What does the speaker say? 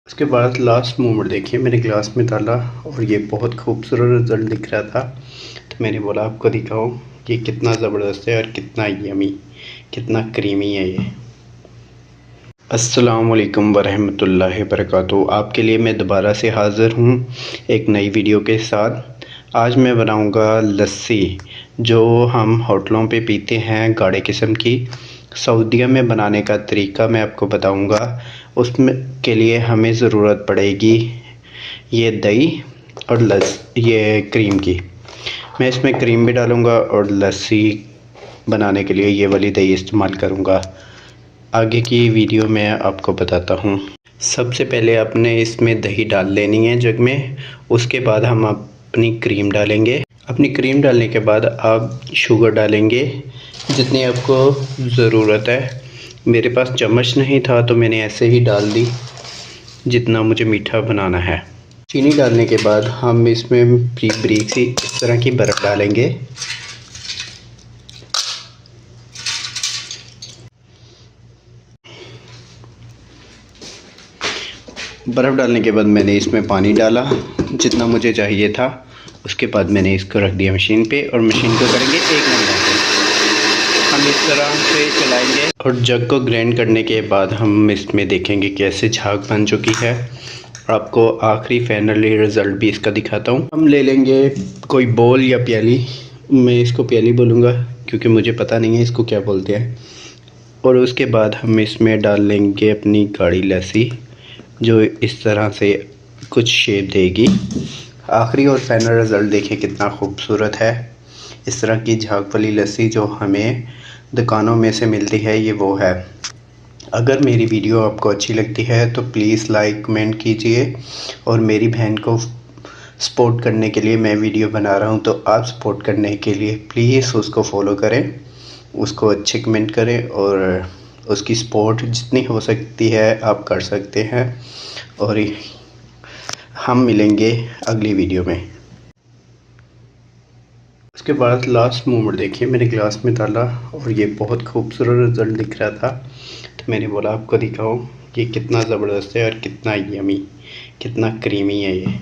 उसके बाद last moment देखिए, मैंने ग्लास में डाला और ये बहुत खूबसूरत रिज़ल्ट दिख रहा था। तो मैंने बोला आपको दिखाऊं कि कितना ज़बरदस्त है और कितना यमी, कितना क्रीमी है ये। अस्सलाम वालेकुम वरहमतुल्लाहि वबरकातुहू। आपके लिए मैं दोबारा से हाज़िर हूँ एक नई वीडियो के साथ। आज मैं बनाऊँगा लस्सी, जो हम होटलों पे पीते हैं, गाढ़े किस्म की। सऊदीया में बनाने का तरीका मैं आपको बताऊँगा। उसमें के लिए हमें ज़रूरत पड़ेगी ये दही और ये क्रीम की। मैं इसमें क्रीम भी डालूँगा और लस्सी बनाने के लिए ये वाली दही इस्तेमाल करूँगा। आगे की वीडियो में आपको बताता हूँ। सबसे पहले आपने इसमें दही डाल लेनी है जग में। उसके बाद हम अपनी क्रीम डालेंगे। अपनी क्रीम डालने के बाद आप शुगर डालेंगे जितनी आपको ज़रूरत है। मेरे पास चम्मच नहीं था तो मैंने ऐसे ही डाल दी जितना मुझे मीठा बनाना है। चीनी डालने के बाद हम इसमें बारीक बारीक सी इस तरह की बर्फ़ डालेंगे। बर्फ़ डालने के बाद मैंने इसमें पानी डाला जितना मुझे चाहिए था। उसके बाद मैंने इसको रख दिया मशीन पे और मशीन को करेंगे 1 घंटा पे। हम इस तरह से चलाएंगे और जग को ग्राइंड करने के बाद हम इसमें देखेंगे कैसे झाग बन चुकी है। आपको आखिरी फाइनली रिज़ल्ट भी इसका दिखाता हूँ। हम ले लेंगे कोई बोल या प्याली, मैं इसको प्याली बोलूँगा क्योंकि मुझे पता नहीं है इसको क्या बोलते हैं। और उसके बाद हम इसमें डाल लेंगे अपनी गाढ़ी लस्सी, जो इस तरह से कुछ शेप देगी। आखिरी और फाइनल रिज़ल्ट देखें कितना खूबसूरत है। इस तरह की झाग वाली लस्सी जो हमें दुकानों में से मिलती है, ये वो है। अगर मेरी वीडियो आपको अच्छी लगती है तो प्लीज़ लाइक कमेंट कीजिए। और मेरी बहन को सपोर्ट करने के लिए मैं वीडियो बना रहा हूँ, तो आप सपोर्ट करने के लिए प्लीज़ उसको फॉलो करें, उसको अच्छे कमेंट करें और उसकी सपोर्ट जितनी हो सकती है आप कर सकते हैं। और हम मिलेंगे अगली वीडियो में। उसके बाद लास्ट मोमेंट देखिए, मैंने ग्लास में डाला और ये बहुत खूबसूरत रिज़ल्ट दिख रहा था। तो मैंने बोला आपको दिखाऊं कि कितना ज़बरदस्त है और कितना यमी, कितना क्रीमी है ये।